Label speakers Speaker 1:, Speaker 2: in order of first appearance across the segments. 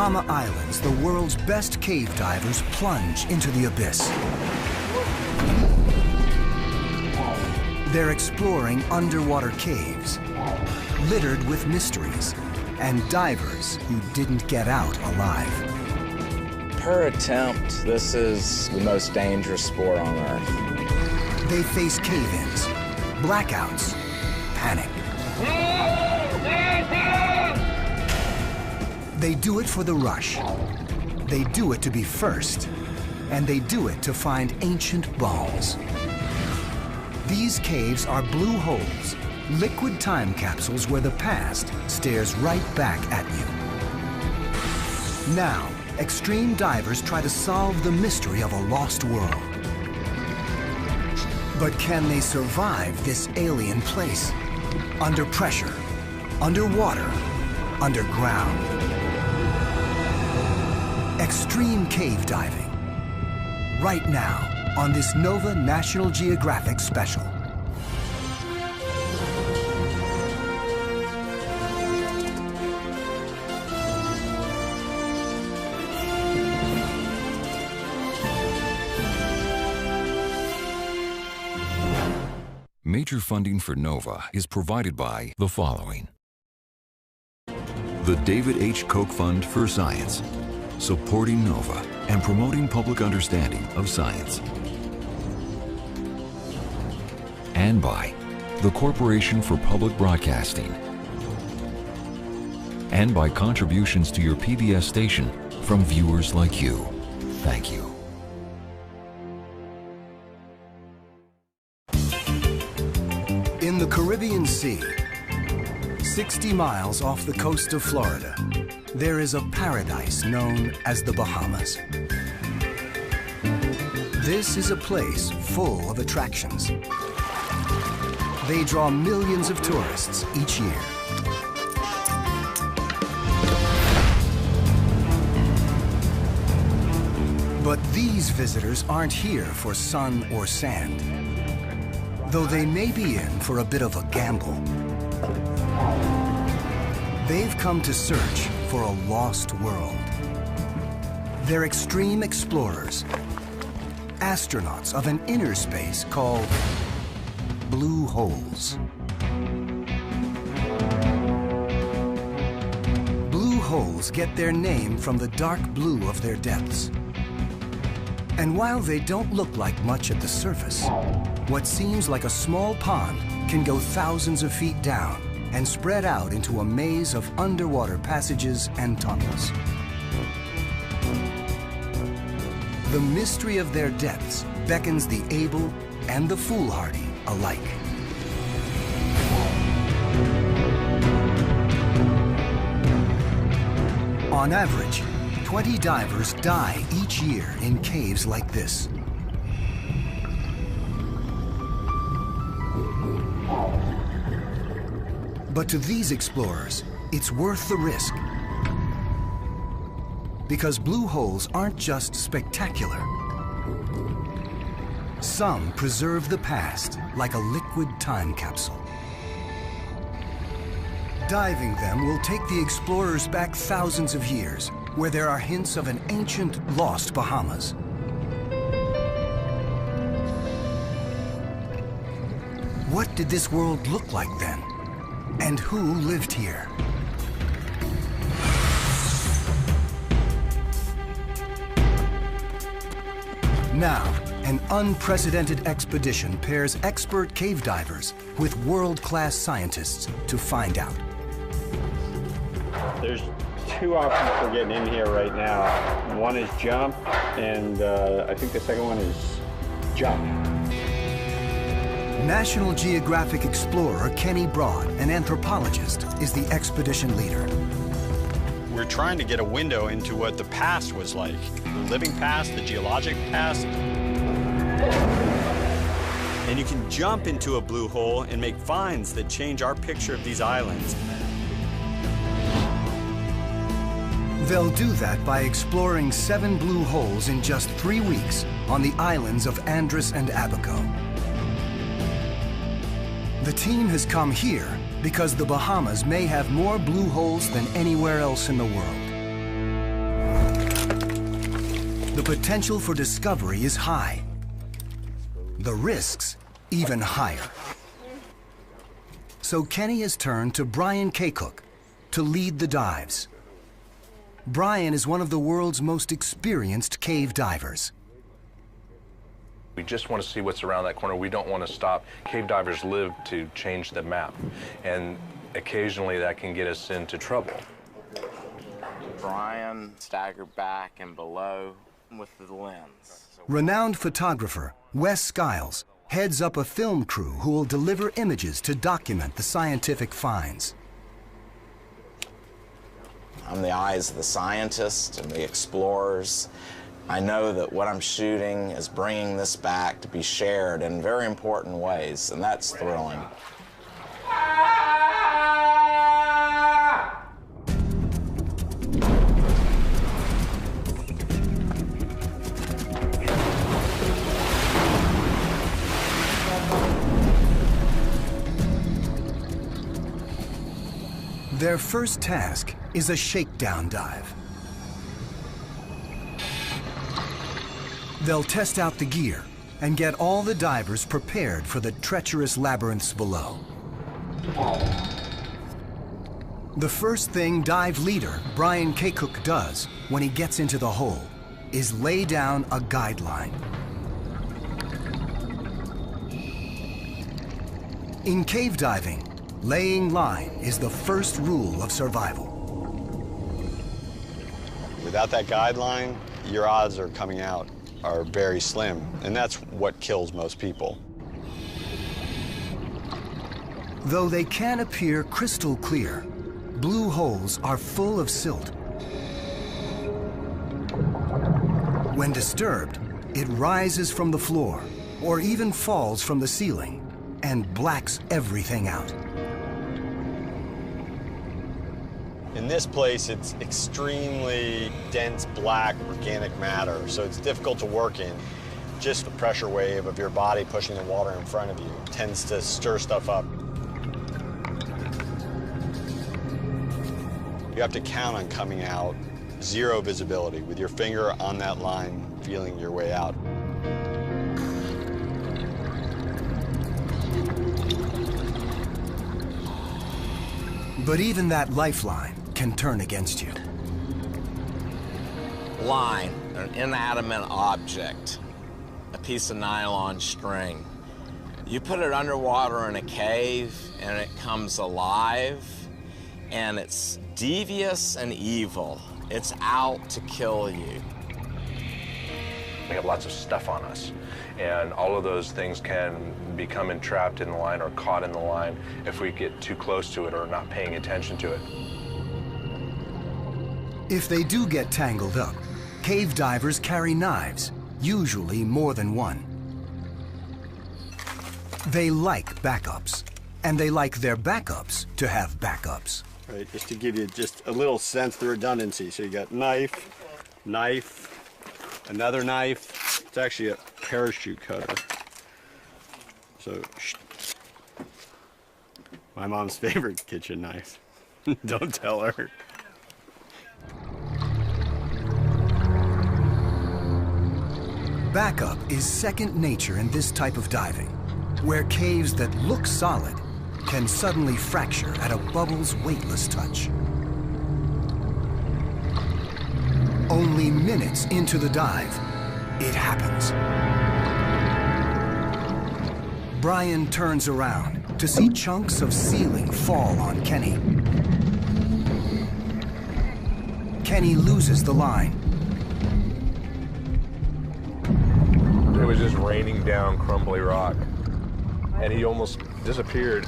Speaker 1: Bahama Islands, the world's best cave divers plunge into the abyss. They're exploring underwater caves, littered with mysteries, and divers who didn't get out alive.
Speaker 2: Per attempt, this is the most dangerous sport on Earth.
Speaker 1: They face cave-ins, blackouts, panic. They do it for the rush. They do it to be first, and they do it to find ancient bones. These caves are blue holes, liquid time capsules where the past stares right back at you. Now, extreme divers try to solve the mystery of a lost world. But can they survive this alien place? Under pressure, underwater, underground. Extreme cave diving. Right now on this Nova National Geographic special.
Speaker 3: Major funding for NOVA is provided by the following. The David H. Koch Fund for Science, supporting NOVA and promoting public understanding of science. And by the Corporation for Public Broadcasting. And by contributions to your PBS station from viewers like you. Thank you.
Speaker 1: In the Caribbean Sea, 60 miles off the coast of Florida, there is a paradise known as the Bahamas. This is a place full of attractions. They draw millions of tourists each year. But these visitors aren't here for sun or sand, though they may be in for a bit of a gamble. They've come to search for a lost world. They're extreme explorers, astronauts of an inner space called blue holes. Blue holes get their name from the dark blue of their depths. And while they don't look like much at the surface, what seems like a small pond can go thousands of feet down and spread out into a maze of underwater passages and tunnels. The mystery of their depths beckons the able and the foolhardy alike. On average, 20 divers die each year in caves like this. But to these explorers, it's worth the risk. Because blue holes aren't just spectacular. Some preserve the past like a liquid time capsule. Diving them will take the explorers back thousands of years, where there are hints of an ancient, lost Bahamas. What did this world look like then? And who lived here? Now, an unprecedented expedition pairs expert cave divers with world-class scientists to find out.
Speaker 4: There's two options for getting in here right now. One is jump, and I think the second one is jump.
Speaker 1: National Geographic explorer Kenny Broad, an anthropologist, is the expedition leader.
Speaker 5: We're trying to get a window into what the past was like. The living past, the geologic past. And you can jump into a blue hole and make finds that change our picture of these islands.
Speaker 1: They'll do that by exploring 7 blue holes in just 3 weeks on the islands of Andros and Abaco. The team has come here because the Bahamas may have more blue holes than anywhere else in the world. the potential for discovery is high. The risks even higher. So Kenny has turned to Brian Kaycook to lead the dives. Brian is one of the world's most experienced cave divers.
Speaker 6: We just want to see what's around that corner. We don't want to stop. Cave divers live to change the map, and occasionally that can get us into trouble.
Speaker 2: Brian staggered back and below with the lens.
Speaker 1: Renowned photographer Wes Skiles heads up a film crew who will deliver images to document the scientific finds.
Speaker 2: I'm the eyes of the scientists and the explorers. I know that what I'm shooting is bringing this back to be shared in very important ways, and that's thrilling.
Speaker 1: Their first task is a shakedown dive. They'll test out the gear and get all the divers prepared for the treacherous labyrinths below. The first thing dive leader Brian Kaycook does when he gets into the hole is lay down a guideline. In cave diving, laying line is the first rule of survival.
Speaker 5: Without that guideline, your odds of coming out are very slim, and that's what kills most people.
Speaker 1: Though they can appear crystal clear, blue holes are full of silt. When disturbed, it rises from the floor or even falls from the ceiling and blacks everything out.
Speaker 5: In this place, it's extremely dense black organic matter, so it's difficult to work in. Just the pressure wave of your body pushing the water in front of you tends to stir stuff up. You have to count on coming out zero visibility with your finger on that line, feeling your way out.
Speaker 1: But even that lifeline can turn against you.
Speaker 2: Line, an inanimate object, a piece of nylon string. You put it underwater in a cave and it comes alive, and it's devious and evil. It's out to kill you.
Speaker 6: We have lots of stuff on us, and all of those things can become entrapped in the line or caught in the line if we get too close to it or not paying attention to it.
Speaker 1: If they do get tangled up, cave divers carry knives, usually more than one. They like backups, and they like their backups to have backups.
Speaker 5: Right, just to give you just a little sense of the redundancy. So you got knife, knife, another knife. It's actually a parachute cutter. So, my mom's favorite kitchen knife. Don't tell her.
Speaker 1: Backup is second nature in this type of diving, where caves that look solid can suddenly fracture at a bubble's weightless touch. Only minutes into the dive, it happens. Brian turns around to see chunks of ceiling fall on Kenny. Kenny loses the line.
Speaker 6: It was just raining down crumbly rock, and he almost disappeared.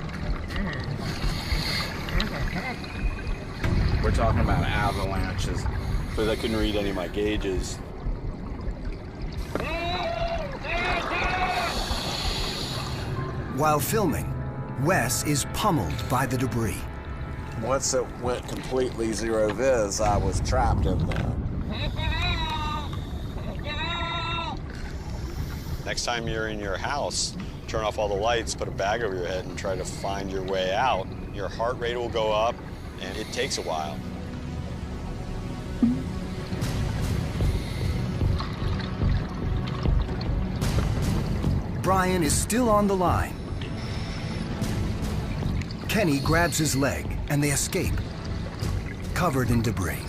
Speaker 2: We're talking about avalanches.
Speaker 5: Because I couldn't read any of my gauges.
Speaker 1: While filming, Wes is pummeled by the debris.
Speaker 2: Once it went completely zero viz, I was trapped in there.
Speaker 5: Next time you're in your house, turn off all the lights, put a bag over your head, and try to find your way out. Your heart rate will go up, and it takes a while.
Speaker 1: Brian is still on the line. Kenny grabs his leg and they escape, covered in debris.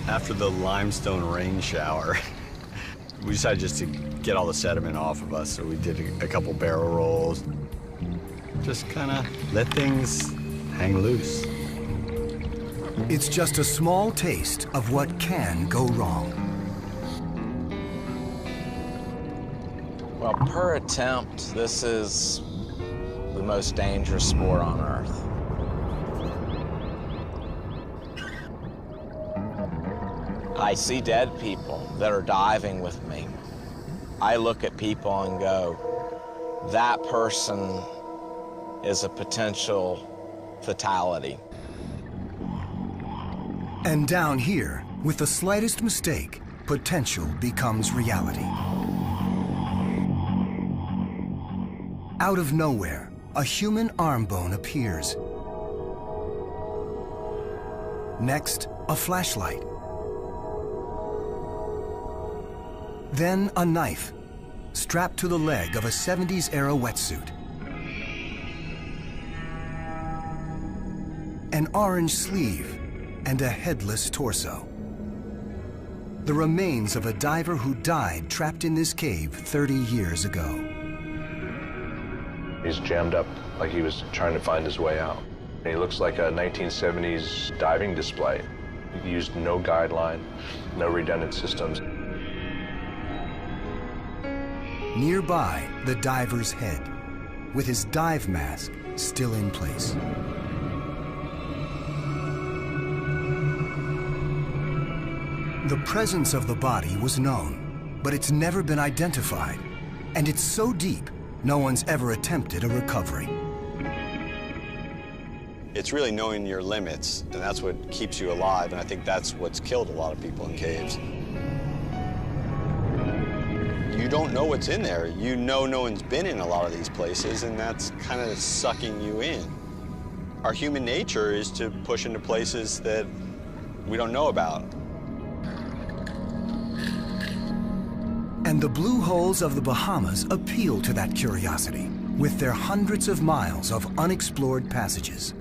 Speaker 5: After the limestone rain shower, we decided just to get all the sediment off of us, so we did a couple barrel rolls. Just kind of let things hang loose.
Speaker 1: It's just a small taste of what can go wrong.
Speaker 2: Well, per attempt, this is the most dangerous sport on Earth. I see dead people that are diving with me. I look at people and go, that person is a potential fatality.
Speaker 1: And down here, with the slightest mistake, potential becomes reality. Out of nowhere, a human arm bone appears. Next, a flashlight. Then a knife, strapped to the leg of a 70s-era wetsuit. An orange sleeve and a headless torso. The remains of a diver who died trapped in this cave 30 years ago.
Speaker 6: He's jammed up like he was trying to find his way out. He looks like a 1970s diving display. He used no guideline, no redundant systems.
Speaker 1: Nearby, the diver's head, with his dive mask still in place. The presence of the body was known, but it's never been identified. And it's so deep, no one's ever attempted a recovery.
Speaker 5: It's really knowing your limits, and that's what keeps you alive, and I think that's what's killed a lot of people in caves. You don't know what's in there. You know no one's been in a lot of these places, and that's kind of sucking you in. Our human nature is to push into places that we don't know about.
Speaker 1: And the blue holes of the Bahamas appeal to that curiosity with their hundreds of miles of unexplored passages.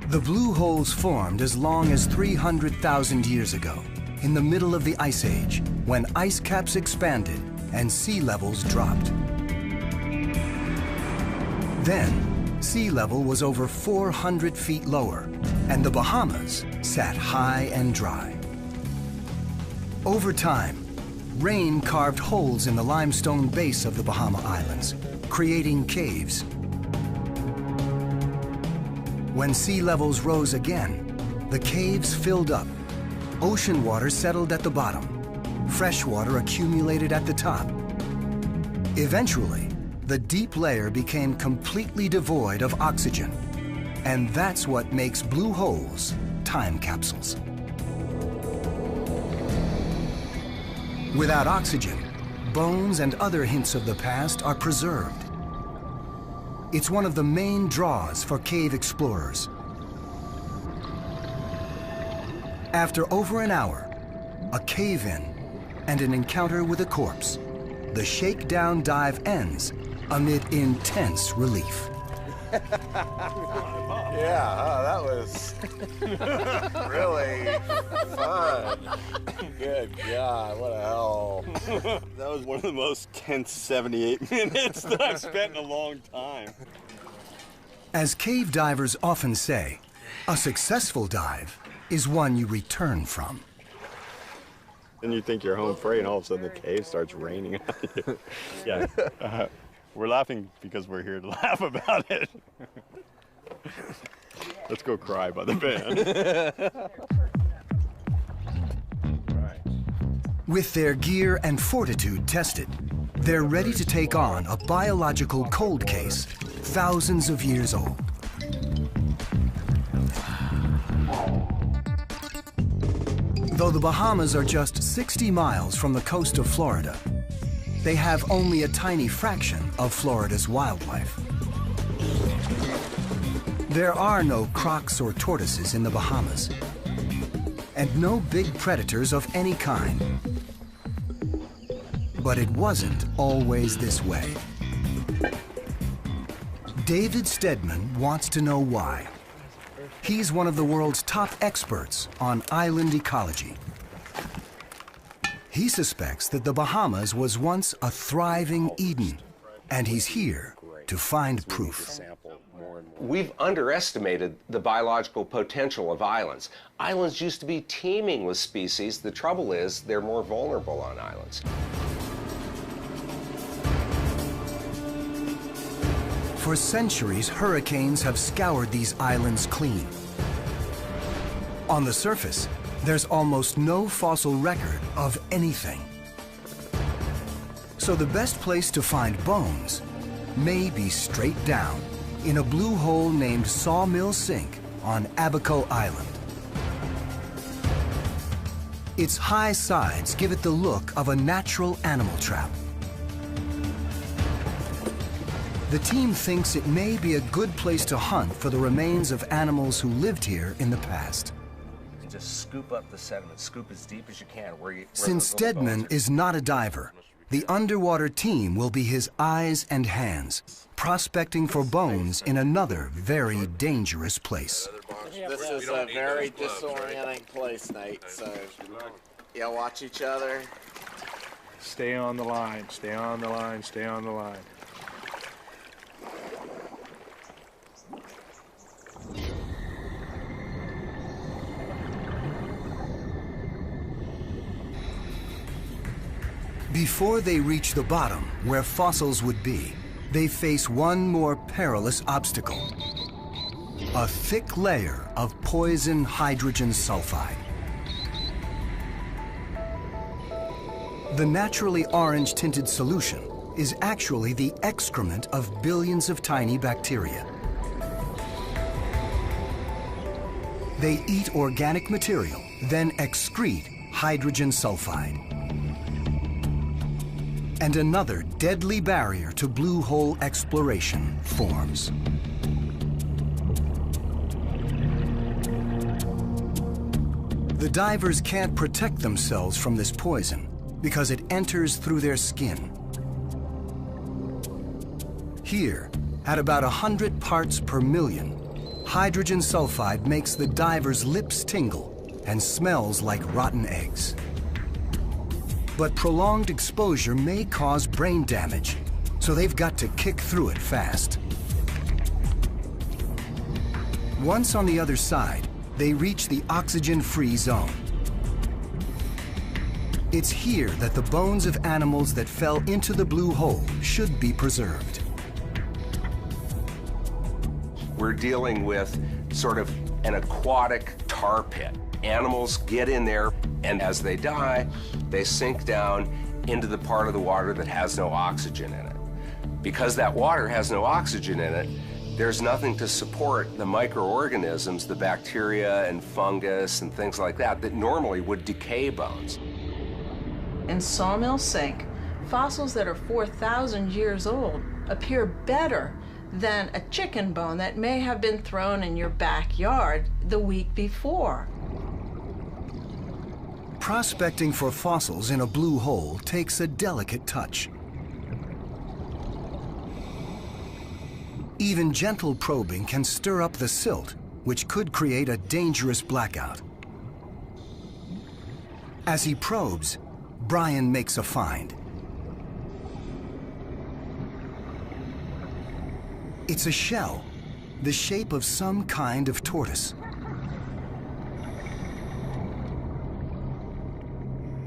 Speaker 1: The blue holes formed as long as 300,000 years ago, in the middle of the Ice Age, when ice caps expanded and sea levels dropped. Then, sea level was over 400 feet lower, and the Bahamas sat high and dry. Over time, rain carved holes in the limestone base of the Bahama Islands, creating caves. When sea levels rose again, the caves filled up. Ocean water settled at the bottom. Fresh water accumulated at the top. Eventually, the deep layer became completely devoid of oxygen. And that's what makes blue holes time capsules. Without oxygen, bones and other hints of the past are preserved. It's one of the main draws for cave explorers. After over an hour, a cave-in, and an encounter with a corpse, the shakedown dive ends amid intense relief.
Speaker 2: Yeah, that was really fun. Good God, what a hell.
Speaker 5: That was one of the most tense 78 minutes that I've spent in a long time.
Speaker 1: As cave divers often say, a successful dive is one you return from.
Speaker 5: And you think you're home free, and all of a sudden the cave starts raining on you. Yeah. We're laughing because we're here to laugh about it. Let's go cry by the band.
Speaker 1: With their gear and fortitude tested, they're ready to take on a biological cold case thousands of years old. Though the Bahamas are just 60 miles from the coast of Florida, they have only a tiny fraction of Florida's wildlife. There are no crocs or tortoises in the Bahamas, and no big predators of any kind. But it wasn't always this way. David Stedman wants to know why. He's one of the world's top experts on island ecology. He suspects that the Bahamas was once a thriving Eden, and he's here to find proof.
Speaker 7: We've underestimated the biological potential of islands. Islands used to be teeming with species. The trouble is they're more vulnerable on islands.
Speaker 1: For centuries, hurricanes have scoured these islands clean. On the surface, there's almost no fossil record of anything. So the best place to find bones may be straight down in a blue hole named Sawmill Sink on Abaco Island. Its high sides give it the look of a natural animal trap. The team thinks it may be a good place to hunt for the remains of animals who lived here in the past.
Speaker 7: Just scoop up the sediment, scoop as deep as you can.
Speaker 1: Since Stedman is not a diver, the underwater team will be his eyes and hands, prospecting for bones in another very dangerous place.
Speaker 2: This is a very disorienting place, Nate, so y'all watch each other.
Speaker 8: Stay on the line, stay on the line, stay on the line.
Speaker 1: Before they reach the bottom, where fossils would be, they face one more perilous obstacle: a thick layer of poison hydrogen sulfide. The naturally orange-tinted solution is actually the excrement of billions of tiny bacteria. They eat organic material, then excrete hydrogen sulfide. And another deadly barrier to blue hole exploration forms. The divers can't protect themselves from this poison because it enters through their skin. Here, at about 100 parts per million, hydrogen sulfide makes the divers' lips tingle and smells like rotten eggs. But prolonged exposure may cause brain damage, so they've got to kick through it fast. Once on the other side, they reach the oxygen-free zone. It's here that the bones of animals that fell into the blue hole should be preserved.
Speaker 7: We're dealing with sort of an aquatic tar pit. Animals get in there, and as they die, they sink down into the part of the water that has no oxygen in it. Because that water has no oxygen in it, there's nothing to support the microorganisms, the bacteria and fungus and things like that, that normally would decay bones.
Speaker 9: In Sawmill Sink, fossils that are 4,000 years old appear better than a chicken bone that may have been thrown in your backyard the week before.
Speaker 1: Prospecting for fossils in a blue hole takes a delicate touch. Even gentle probing can stir up the silt, which could create a dangerous blackout. As he probes, Brian makes a find. It's a shell, the shape of some kind of tortoise.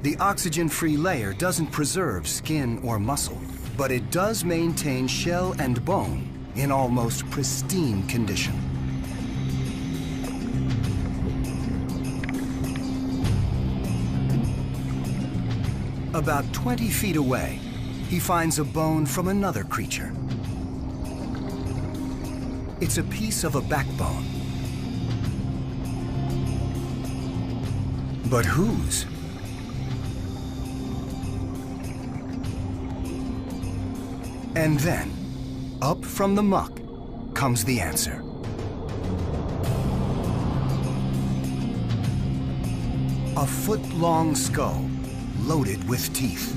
Speaker 1: The oxygen-free layer doesn't preserve skin or muscle, but it does maintain shell and bone in almost pristine condition. About 20 feet away, he finds a bone from another creature. It's a piece of a backbone. But whose? And then, up from the muck, comes the answer. A foot-long skull loaded with teeth.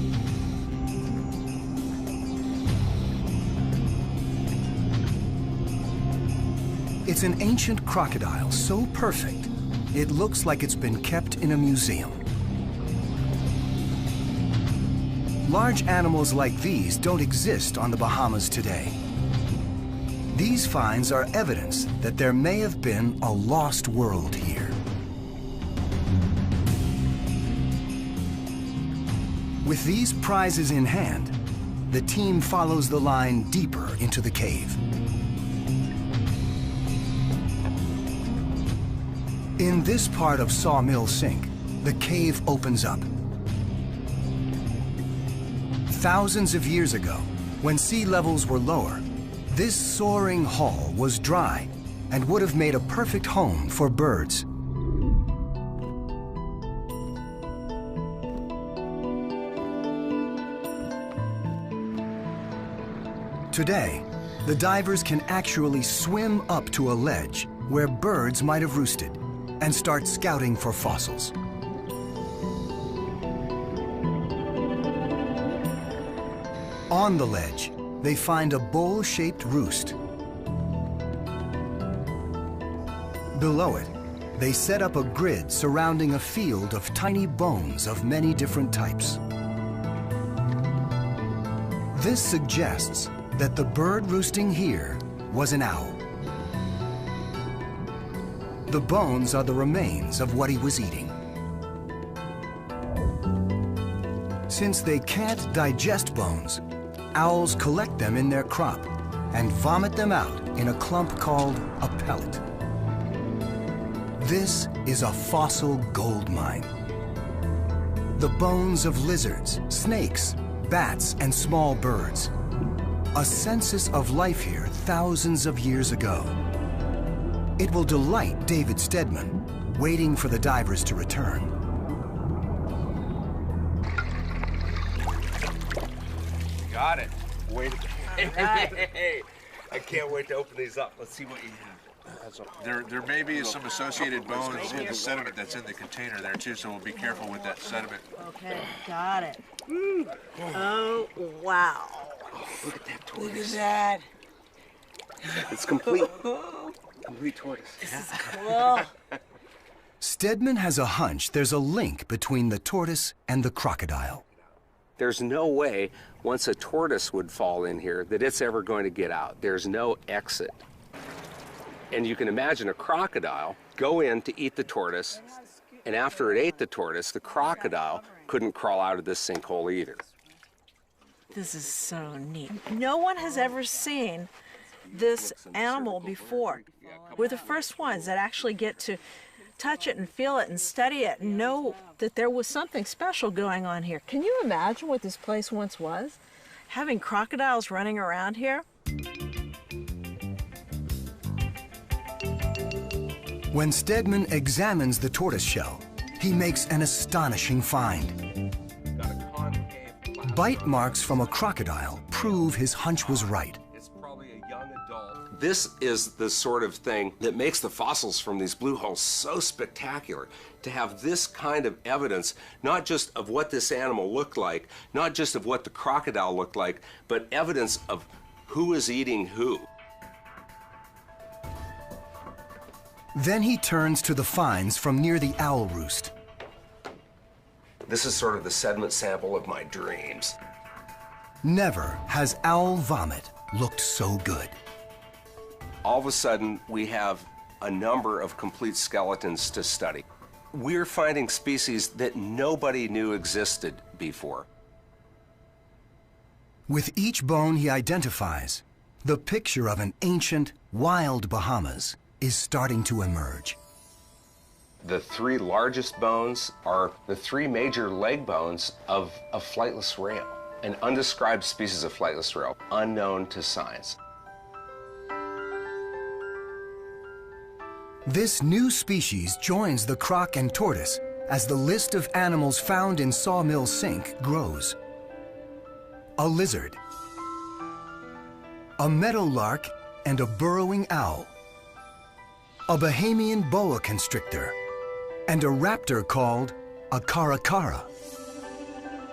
Speaker 1: It's an ancient crocodile so perfect, it looks like it's been kept in a museum. Large animals like these don't exist on the Bahamas today. These finds are evidence that there may have been a lost world here. With these prizes in hand, the team follows the line deeper into the cave. In this part of Sawmill Sink, the cave opens up. Thousands of years ago, when sea levels were lower, this soaring hall was dry and would have made a perfect home for birds. Today, the divers can actually swim up to a ledge where birds might have roosted and start scouting for fossils. On the ledge, they find a bowl-shaped roost. Below it, they set up a grid surrounding a field of tiny bones of many different types. This suggests that the bird roosting here was an owl. The bones are the remains of what he was eating. Since they can't digest bones, owls collect them in their crop and vomit them out in a clump called a pellet. This is a fossil gold mine. The bones of lizards, snakes, bats, and small birds. A census of life here thousands of years ago. It will delight David Stedman, waiting for the divers to return.
Speaker 7: Got it. Wait. Hey, I can't wait to open these up. Let's see what you have.
Speaker 6: There may be some associated bones in the sediment that's in the container there too, so we'll be careful with that sediment.
Speaker 10: Okay, got it. Oh, wow.
Speaker 7: Look at that tortoise.
Speaker 10: Look at that.
Speaker 7: It's complete. Complete tortoise.
Speaker 10: This is cool.
Speaker 1: Stedman has a hunch there's a link between the tortoise and the crocodile.
Speaker 7: There's no way, once a tortoise would fall in here, that it's ever going to get out. There's no exit. And you can imagine a crocodile go in to eat the tortoise, and after it ate the tortoise, the crocodile couldn't crawl out of this sinkhole either.
Speaker 10: This is so neat. No one has ever seen this animal before. We're the first ones that actually get to touch it and feel it and study it and know that there was something special going on here. Can you imagine what this place once was? Having crocodiles running around here?
Speaker 1: When Stedman examines the tortoise shell, he makes an astonishing find. Bite marks from a crocodile prove his hunch was right.
Speaker 7: This is the sort of thing that makes the fossils from these blue holes so spectacular. To have this kind of evidence, not just of what this animal looked like, not just of what the crocodile looked like, but evidence of who is eating who.
Speaker 1: Then he turns to the finds from near the owl roost.
Speaker 7: This is sort of the sediment sample of my dreams.
Speaker 1: Never has owl vomit looked so good.
Speaker 7: All of a sudden, we have a number of complete skeletons to study. We're finding species that nobody knew existed before.
Speaker 1: With each bone he identifies, the picture of an ancient, wild Bahamas is starting to emerge.
Speaker 7: The three largest bones are the three major leg bones of a flightless rail, an undescribed species of flightless rail, unknown to science.
Speaker 1: This new species joins the croc and tortoise as the list of animals found in Sawmill Sink grows. A lizard, a meadowlark and a burrowing owl, a Bahamian boa constrictor, and a raptor called a caracara.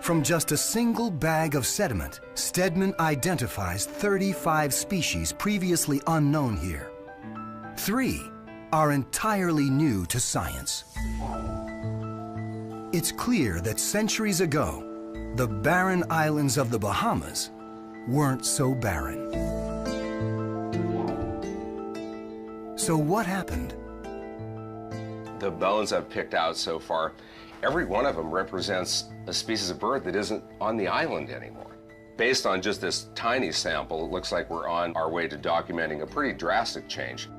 Speaker 1: From just a single bag of sediment, Stedman identifies 35 species previously unknown here. 3 are entirely new to science. It's clear that centuries ago, the barren islands of the Bahamas weren't so barren. So what happened?
Speaker 7: The bones I've picked out so far, every one of them represents a species of bird that isn't on the island anymore. Based on just this tiny sample, it looks like we're on our way to documenting a pretty drastic change.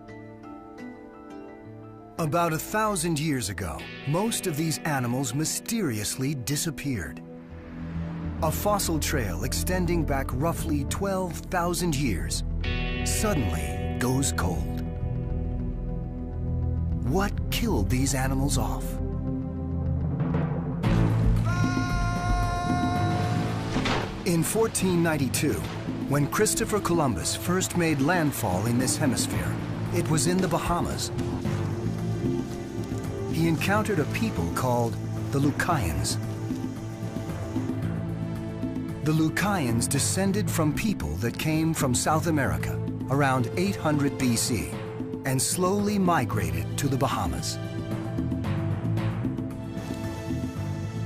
Speaker 1: About 1,000 years ago, most of these animals mysteriously disappeared. A fossil trail extending back roughly 12,000 years suddenly goes cold. What killed these animals off? In 1492, when Christopher Columbus first made landfall in this hemisphere, it was in the Bahamas. He encountered a people called the Lucayans. The Lucayans descended from people that came from South America around 800 BC and slowly migrated to the Bahamas.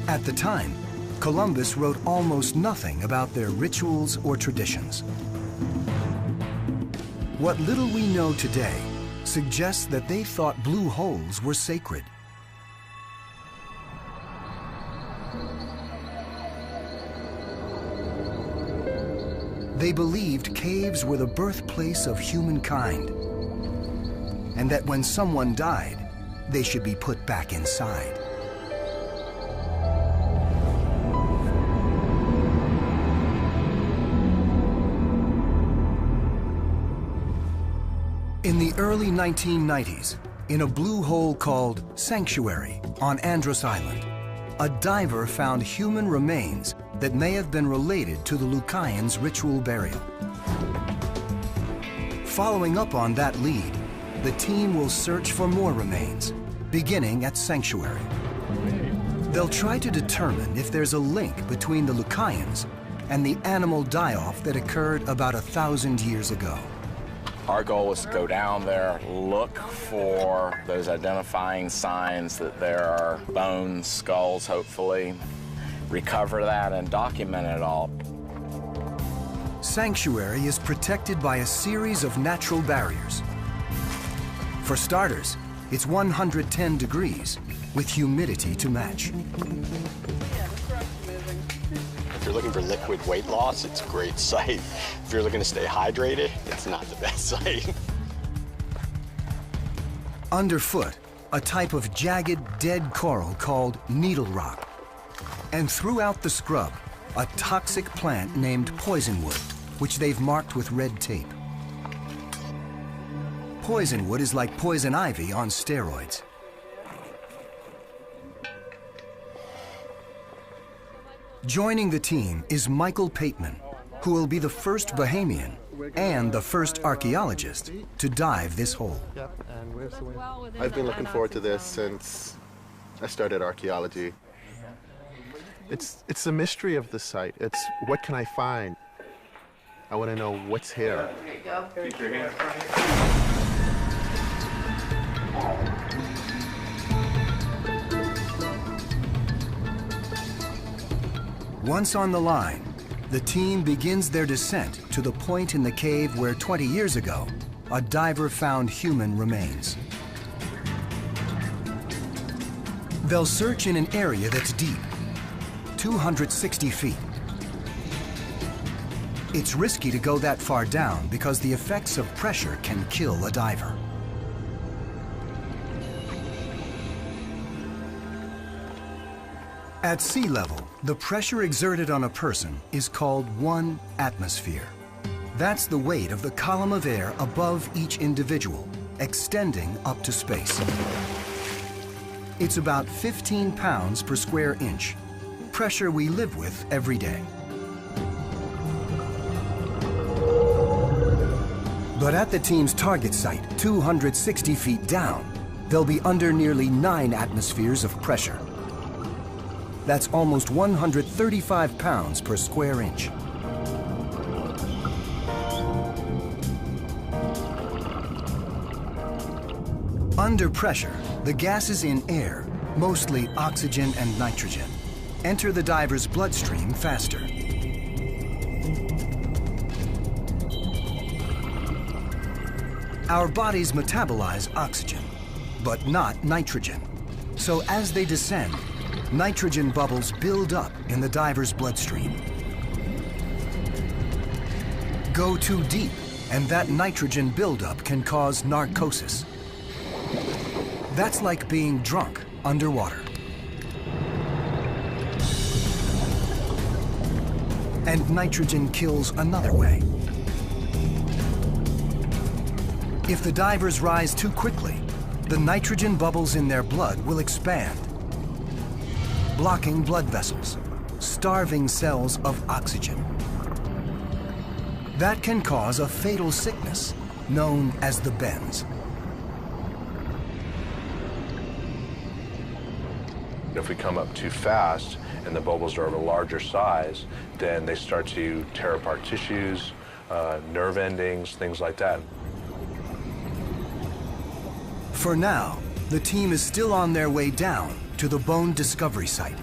Speaker 1: At the time, Columbus wrote almost nothing about their rituals or traditions. What little we know today suggests that they thought blue holes were sacred. They believed caves were the birthplace of humankind, and that when someone died, they should be put back inside. In the early 1990s, in a blue hole called Sanctuary on Andros Island, a diver found human remains that may have been related to the Lucayans' ritual burial. Following up on that lead, the team will search for more remains, beginning at Sanctuary. They'll try to determine if there's a link between the Lucayans and the animal die-off that occurred about 1,000 years ago.
Speaker 2: Our goal is to go down there, look for those identifying signs that there are bones, skulls, hopefully, recover that and document it all.
Speaker 1: Sanctuary is protected by a series of natural barriers. For starters, it's 110 degrees with humidity to match.
Speaker 5: If you're looking for liquid weight loss, it's a great site. If you're looking to stay hydrated, it's not the best site.
Speaker 1: Underfoot, a type of jagged, dead coral called needle rock. And throughout the scrub, a toxic plant named poisonwood, which they've marked with red tape. Poisonwood is like poison ivy on steroids. Joining the team is Michael Pateman, who will be the first Bahamian and the first archaeologist to dive this hole.
Speaker 11: I've been looking forward to this since I started archaeology. It's the mystery of the site. It's what can I find? I want to know what's here.
Speaker 9: There you go.
Speaker 1: Once on the line, the team begins their descent to the point in the cave where 20 years ago, a diver found human remains. They'll search in an area that's deep, 260 feet. It's risky to go that far down because the effects of pressure can kill a diver. At sea level, the pressure exerted on a person is called 1 atmosphere. That's the weight of the column of air above each individual, extending up to space. It's about 15 pounds per square inch, pressure we live with every day. But at the team's target site, 260 feet down, they'll be under nearly 9 atmospheres of pressure. That's almost 135 pounds per square inch. Under pressure, the gases in air, mostly oxygen and nitrogen, enter the diver's bloodstream faster. Our bodies metabolize oxygen, but not nitrogen. So as they descend, nitrogen bubbles build up in the diver's bloodstream. Go too deep, and that nitrogen buildup can cause narcosis. That's like being drunk underwater. And nitrogen kills another way. If the divers rise too quickly, the nitrogen bubbles in their blood will expand, blocking blood vessels, starving cells of oxygen. That can cause a fatal sickness known as the bends.
Speaker 6: If we come up too fast and the bubbles are of a larger size, then they start to tear apart tissues, nerve endings, things like that.
Speaker 1: For now, the team is still on their way down to the bone discovery site.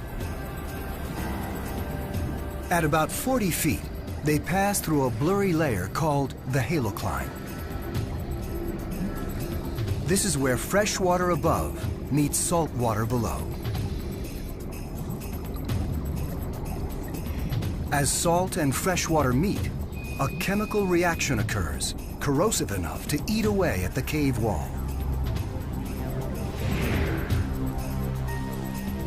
Speaker 1: At about 40 feet, they pass through a blurry layer called the halocline. This is where fresh water above meets salt water below. As salt and fresh water meet, a chemical reaction occurs, corrosive enough to eat away at the cave wall.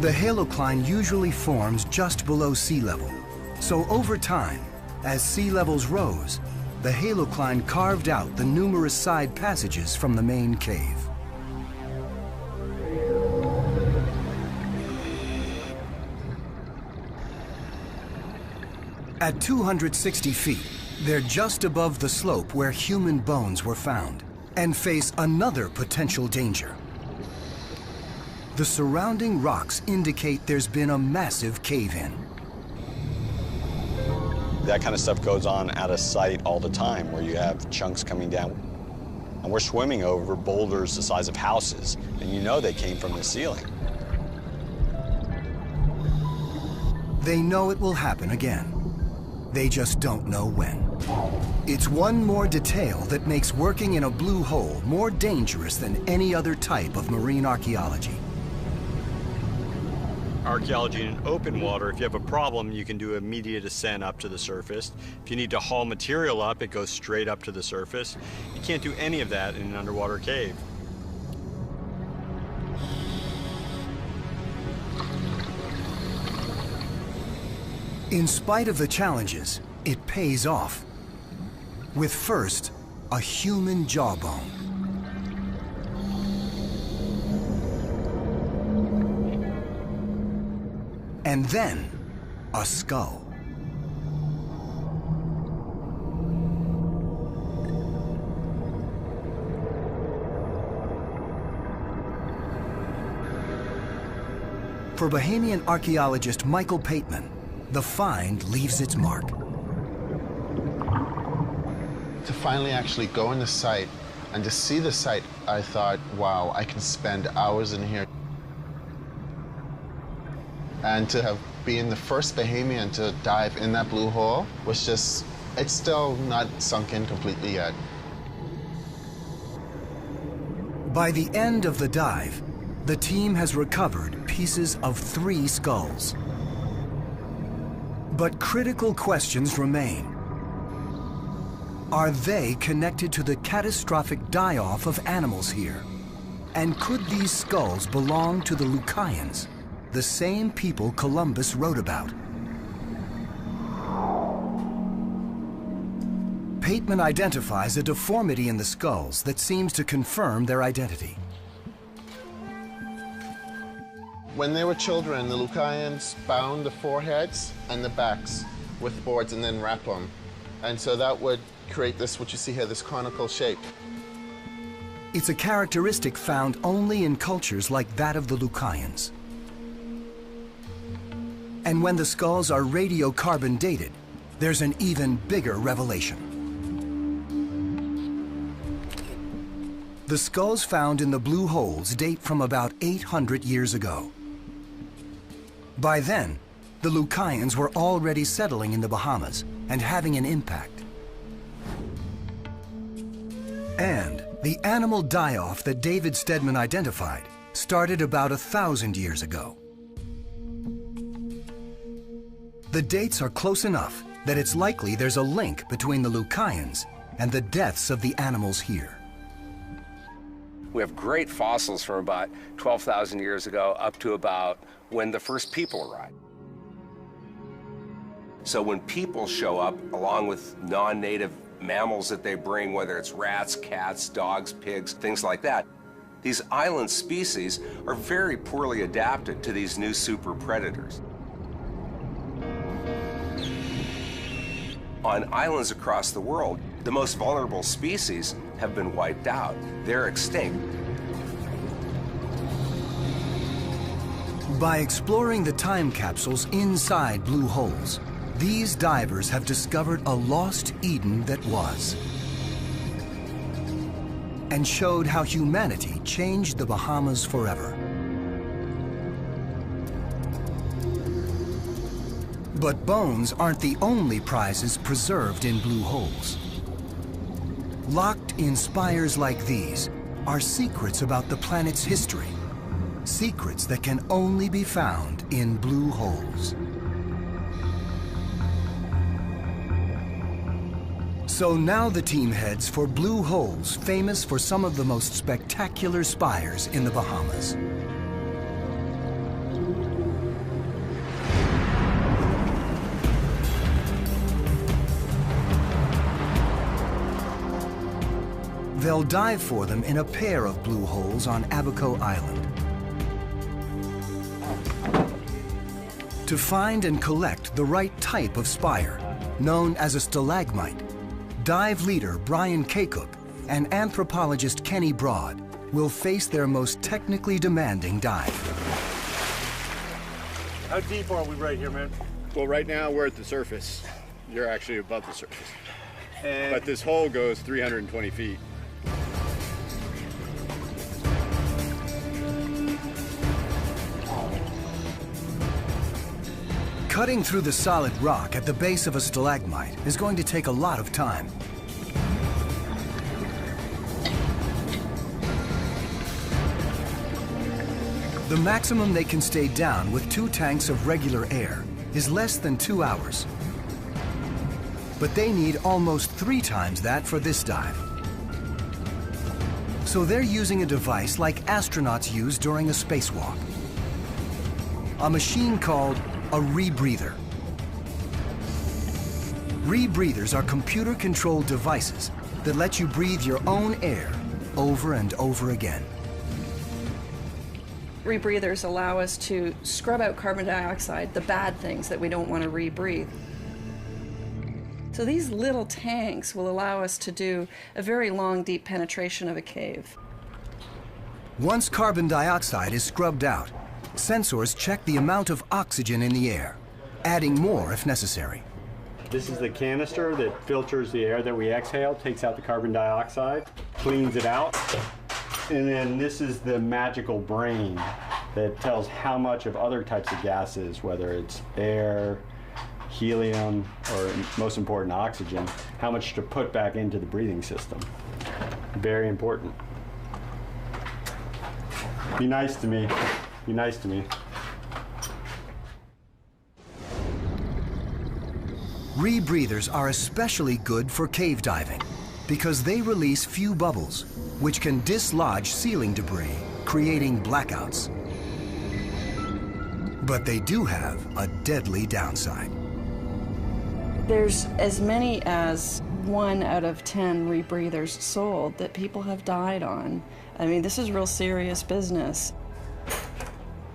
Speaker 1: The halocline usually forms just below sea level, so over time, as sea levels rose, the halocline carved out the numerous side passages from the main cave. At 260 feet, they're just above the slope where human bones were found and face another potential danger. The surrounding rocks indicate there's been a massive cave-in.
Speaker 5: That kind of stuff goes on at a site all the time where you have chunks coming down. And we're swimming over boulders the size of houses, and you know they came from the ceiling.
Speaker 1: They know it will happen again. They just don't know when. It's one more detail that makes working in a blue hole more dangerous than any other type of marine archaeology.
Speaker 5: Archaeology in open water, if you have a problem, you can do immediate ascent up to the surface. If you need to haul material up, it goes straight up to the surface. You can't do any of that in an underwater cave.
Speaker 1: In spite of the challenges, it pays off. With first, a human jawbone. And then, a skull. For Bahamian archaeologist Michael Pateman, the find leaves its mark.
Speaker 11: To finally actually go in the site and to see the site, I thought, wow, I can spend hours in here. And to have been the first Bahamian to dive in that blue hole was just, it's still not sunk in completely yet.
Speaker 1: By the end of the dive, the team has recovered pieces of 3 skulls. But critical questions remain. Are they connected to the catastrophic die-off of animals here? And could these skulls belong to the Lucayans, the same people Columbus wrote about? Pateman identifies a deformity in the skulls that seems to confirm their identity.
Speaker 11: When they were children, the Lucayans bound the foreheads and the backs with boards and then wrap them. And so that would create this, what you see here, this conical shape.
Speaker 1: It's a characteristic found only in cultures like that of the Lucayans. And when the skulls are radiocarbon dated, there's an even bigger revelation. The skulls found in the blue holes date from about 800 years ago. By then, the Lucayans were already settling in the Bahamas and having an impact. And the animal die-off that David Stedman identified started about 1,000 years ago. The dates are close enough that it's likely there's a link between the Lucayans and the deaths of the animals here.
Speaker 7: We have great fossils from about 12,000 years ago up to about when the first people arrived. So when people show up, along with non-native mammals that they bring, whether it's rats, cats, dogs, pigs, things like that, these island species are very poorly adapted to these new super predators. On islands across the world, the most vulnerable species have been wiped out. They're extinct.
Speaker 1: By exploring the time capsules inside blue holes, these divers have discovered a lost Eden that was, and showed how humanity changed the Bahamas forever. But bones aren't the only prizes preserved in blue holes. Locked in spires like these are secrets about the planet's history, secrets that can only be found in blue holes. So now the team heads for blue holes famous for some of the most spectacular spires in the Bahamas. They'll dive for them in a pair of blue holes on Abaco Island. To find and collect the right type of spire, known as a stalagmite, dive leader Brian Kaycook and anthropologist Kenny Broad will face their most technically demanding dive.
Speaker 8: How deep are we right here, man?
Speaker 4: Well, right now we're at the surface. You're actually above the surface. But this hole goes 320 feet.
Speaker 1: Cutting through the solid rock at the base of a stalagmite is going to take a lot of time. The maximum they can stay down with 2 tanks of regular air is less than 2 hours. But they need almost 3 times that for this dive. So they're using a device like astronauts use during a spacewalk. A machine called a rebreather. Rebreathers are computer-controlled devices that let you breathe your own air over and over again.
Speaker 12: Rebreathers allow us to scrub out carbon dioxide, the bad things that we don't want to rebreathe. So these little tanks will allow us to do a very long, deep penetration of a cave.
Speaker 1: Once carbon dioxide is scrubbed out, sensors check the amount of oxygen in the air, adding more if necessary.
Speaker 4: This is the canister that filters the air that we exhale, takes out the carbon dioxide, cleans it out. And then this is the magical brain that tells how much of other types of gases, whether it's air, helium, or most important, oxygen, how much to put back into the breathing system. Very important. Be nice to me. Be nice to me.
Speaker 1: Rebreathers are especially good for cave diving because they release few bubbles, which can dislodge ceiling debris, creating blackouts. But they do have a deadly downside.
Speaker 12: There's as many as 1 out of 10 rebreathers sold that people have died on. I mean, this is real serious business.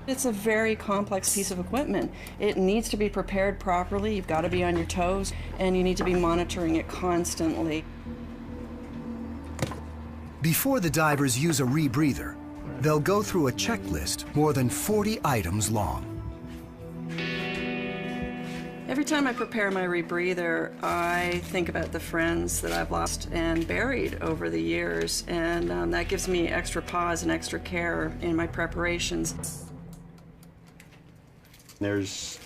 Speaker 12: It's a very complex piece of equipment. It needs to be prepared properly. You've got to be on your toes, and you need to be monitoring it constantly.
Speaker 1: Before the divers use a rebreather, they'll go through a checklist more than 40 items long.
Speaker 12: Every time I prepare my rebreather, I think about the friends that I've lost and buried over the years, and that gives me extra pause and extra care in my preparations.
Speaker 4: There's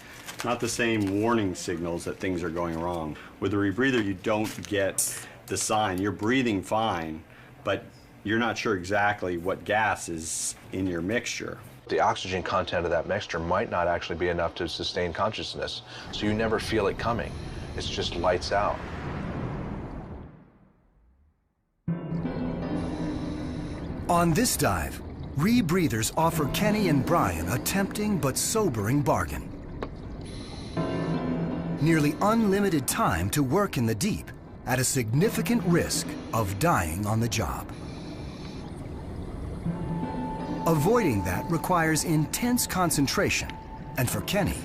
Speaker 4: not the same warning signals that things are going wrong. With a rebreather, you don't get the sign. You're breathing fine, but you're not sure exactly what gas is in your mixture.
Speaker 6: The oxygen content of that mixture might not actually be enough to sustain consciousness, so you never feel it coming. It's just lights out.
Speaker 1: On this dive, rebreathers offer Kenny and Brian a tempting but sobering bargain. Nearly unlimited time to work in the deep at a significant risk of dying on the job. Avoiding that requires intense concentration, and for Kenny,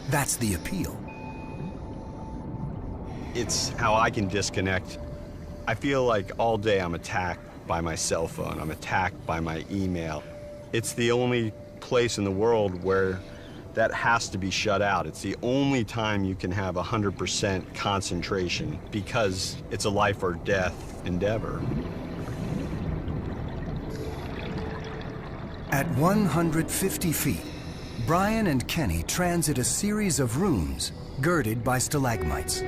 Speaker 1: that's the appeal.
Speaker 4: It's how I can disconnect. I feel like all day I'm attacked by my cell phone, I'm attacked by my email. It's the only place in the world where that has to be shut out. It's the only time you can have 100% concentration because it's a life or death endeavor.
Speaker 1: At 150 feet, Brian and Kenny transit a series of rooms girded by stalagmites.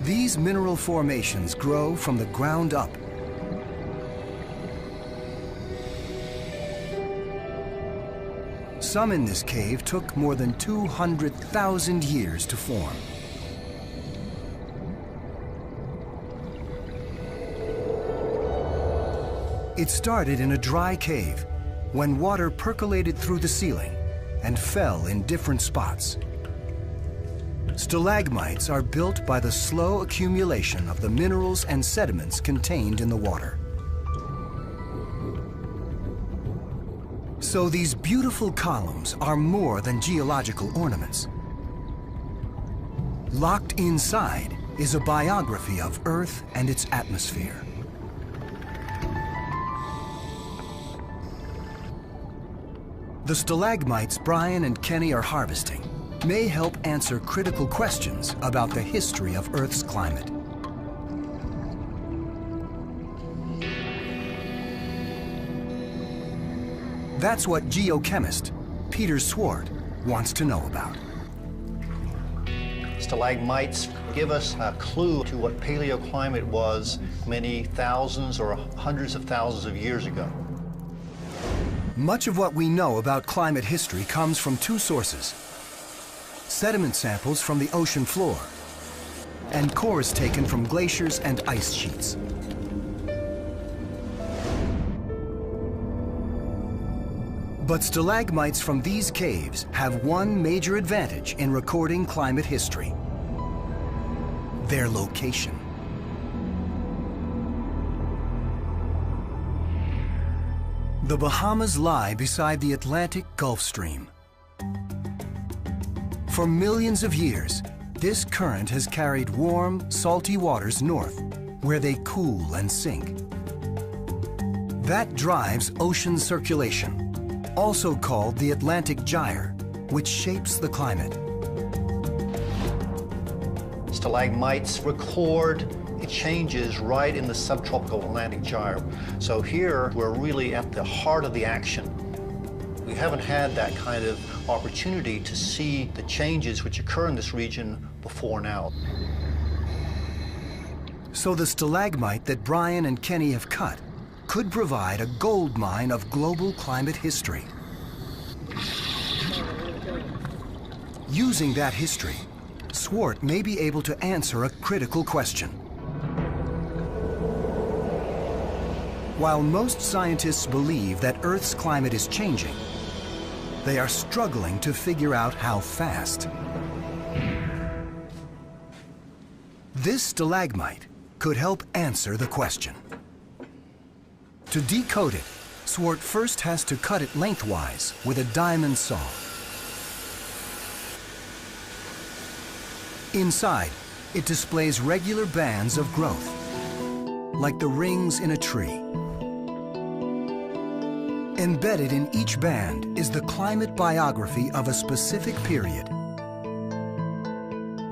Speaker 1: These mineral formations grow from the ground up. Some in this cave took more than 200,000 years to form. It started in a dry cave when water percolated through the ceiling and fell in different spots. Stalagmites are built by the slow accumulation of the minerals and sediments contained in the water. So these beautiful columns are more than geological ornaments. Locked inside is a biography of Earth and its atmosphere. The stalagmites Brian and Kenny are harvesting may help answer critical questions about the history of Earth's climate. That's what geochemist Peter Swart wants to know about.
Speaker 13: Stalagmites give us a clue to what paleoclimate was many thousands or hundreds of thousands of years ago.
Speaker 1: Much of what we know about climate history comes from two sources: sediment samples from the ocean floor and cores taken from glaciers and ice sheets. But stalagmites from these caves have one major advantage in recording climate history: their location. The Bahamas lie beside the Atlantic Gulf Stream. For millions of years, this current has carried warm, salty waters north, where they cool and sink. That drives ocean circulation, also called the Atlantic Gyre, which shapes the climate.
Speaker 13: Stalagmites record changes right in the subtropical Atlantic Gyre. So here, we're really at the heart of the action. We haven't had that kind of opportunity to see the changes which occur in this region before now.
Speaker 1: So the stalagmite that Brian and Kenny have cut could provide a gold mine of global climate history. Using that history, Swart may be able to answer a critical question. While most scientists believe that Earth's climate is changing, they are struggling to figure out how fast. This stalagmite could help answer the question. To decode it, Swart first has to cut it lengthwise with a diamond saw. Inside, it displays regular bands of growth, like the rings in a tree. Embedded in each band is the climate biography of a specific period.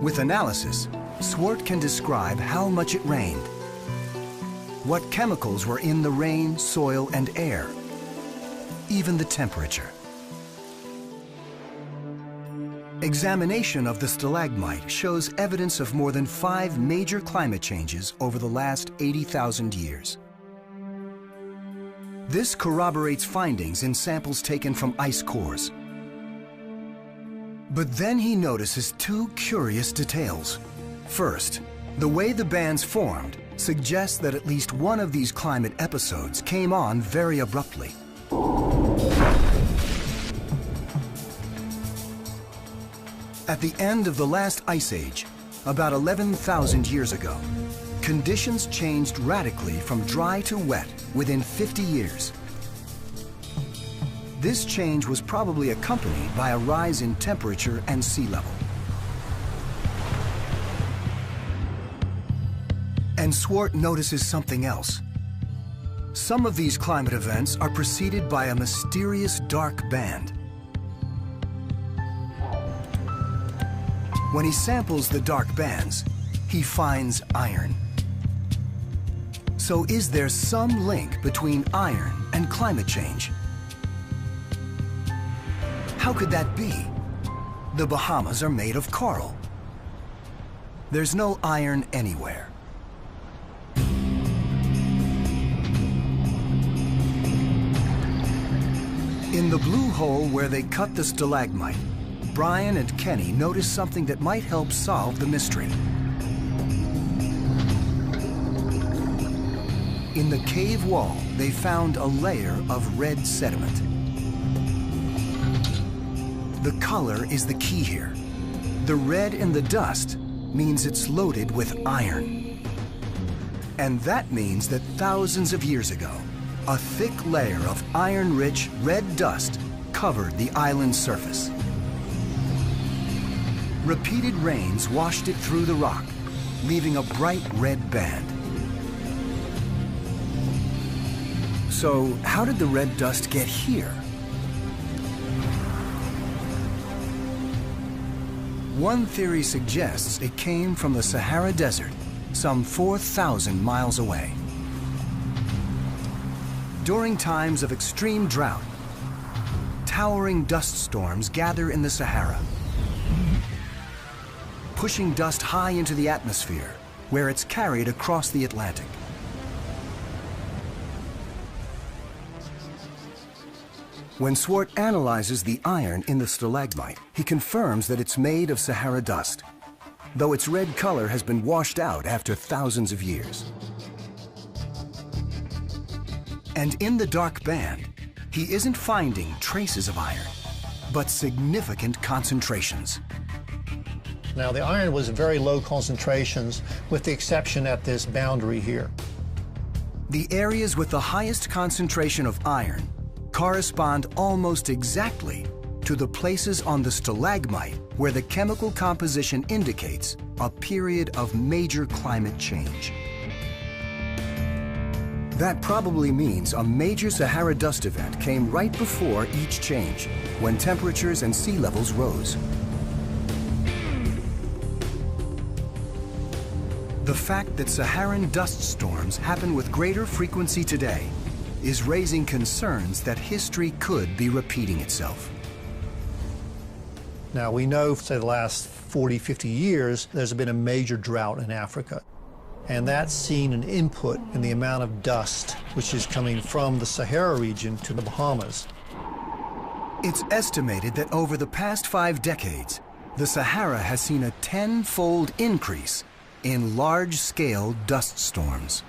Speaker 1: With analysis, Swart can describe how much it rained, what chemicals were in the rain, soil, and air, even the temperature. Examination of the stalagmite shows evidence of more than 5 major climate changes over the last 80,000 years. This corroborates findings in samples taken from ice cores. But then he notices 2 curious details. First, the way the bands formed suggests that at least one of these climate episodes came on very abruptly. At the end of the last ice age, about 11,000 years ago, conditions changed radically from dry to wet within 50 years. This change was probably accompanied by a rise in temperature and sea level. And Swart notices something else. Some of these climate events are preceded by a mysterious dark band. When he samples the dark bands, he finds iron. So is there some link between iron and climate change? How could that be? The Bahamas are made of coral. There's no iron anywhere. In the blue hole where they cut the stalagmite, Brian and Kenny notice something that might help solve the mystery. In the cave wall, they found a layer of red sediment. The color is the key here. The red in the dust means it's loaded with iron. And that means that thousands of years ago, a thick layer of iron-rich red dust covered the island's surface. Repeated rains washed it through the rock, leaving a bright red band. So, how did the red dust get here? One theory suggests it came from the Sahara Desert, some 4,000 miles away. During times of extreme drought, towering dust storms gather in the Sahara, pushing dust high into the atmosphere, where it's carried across the Atlantic. When Swart analyzes the iron in the stalagmite, he confirms that it's made of Sahara dust, though its red color has been washed out after thousands of years. And in the dark band, he isn't finding traces of iron, but significant concentrations.
Speaker 13: Now, the iron was very low concentrations, with the exception at this boundary here.
Speaker 1: The areas with the highest concentration of iron correspond almost exactly to the places on the stalagmite where the chemical composition indicates a period of major climate change. That probably means a major Sahara dust event came right before each change, when temperatures and sea levels rose. The fact that Saharan dust storms happen with greater frequency today is raising concerns that history could be repeating itself.
Speaker 13: Now, we know, say, the last 40, 50 years, there's been a major drought in Africa. And that's seen an input in the amount of dust which is coming from the Sahara region to the Bahamas.
Speaker 1: It's estimated that over the past 5 decades, the Sahara has seen a 10-fold increase in large-scale dust storms.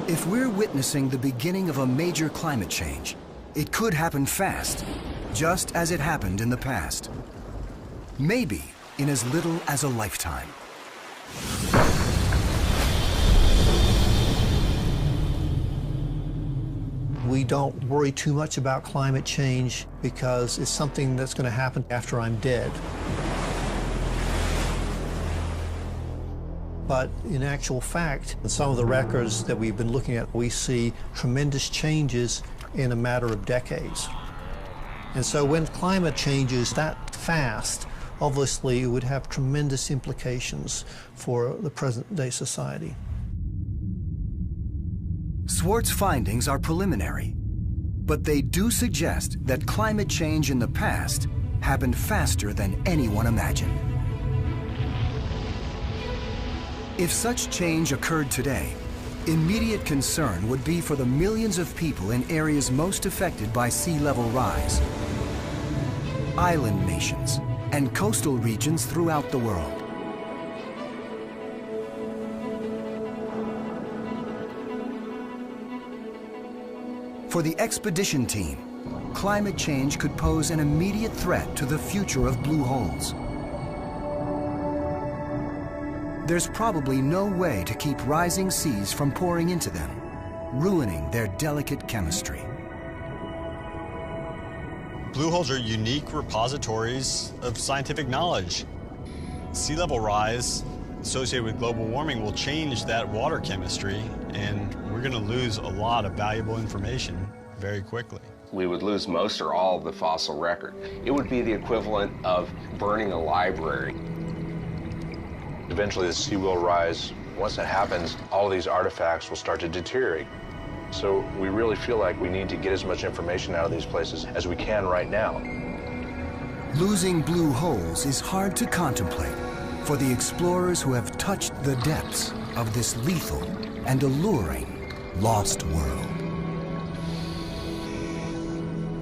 Speaker 1: If we're witnessing the beginning of a major climate change, it could happen fast, just as it happened in the past. Maybe in as little as a lifetime.
Speaker 13: We don't worry too much about climate change because it's something that's going to happen after I'm dead. But in actual fact, in some of the records that we've been looking at, we see tremendous changes in a matter of decades. And so when climate changes that fast, obviously it would have tremendous implications for the present-day society.
Speaker 1: Swart's findings are preliminary, but they do suggest that climate change in the past happened faster than anyone imagined. If such change occurred today, immediate concern would be for the millions of people in areas most affected by sea level rise, island nations, and coastal regions throughout the world. For the expedition team, climate change could pose an immediate threat to the future of blue holes. There's probably no way to keep rising seas from pouring into them, ruining their delicate chemistry.
Speaker 5: Blue holes are unique repositories of scientific knowledge. Sea level rise associated with global warming will change that water chemistry, and we're going to lose a lot of valuable information very quickly.
Speaker 7: We would lose most or all of the fossil record. It would be the equivalent of burning a library.
Speaker 6: Eventually the sea will rise. Once that happens, all of these artifacts will start to deteriorate. So we really feel like we need to get as much information out of these places as we can right now.
Speaker 1: Losing blue holes is hard to contemplate for the explorers who have touched the depths of this lethal and alluring lost world.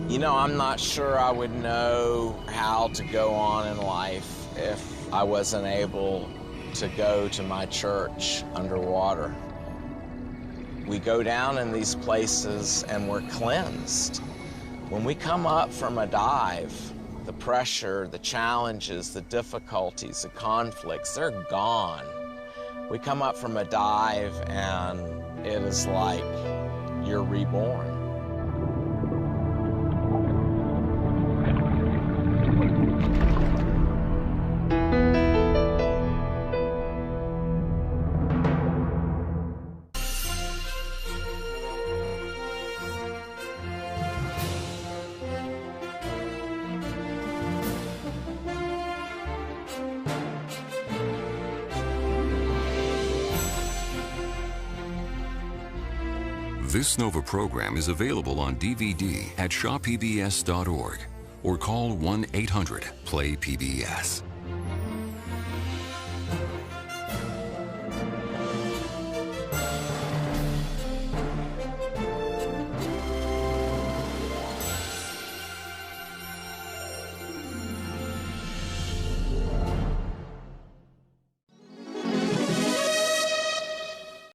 Speaker 2: You know, I'm not sure I would know how to go on in life if I wasn't able to go to my church underwater. We go down in these places and we're cleansed. When we come up from a dive, the pressure, the challenges, the difficulties, the conflicts, they're gone. We come up from a dive and it is like you're reborn.
Speaker 3: This NOVA program is available on DVD at shawpbs.org or call 1-800-PLAY-PBS.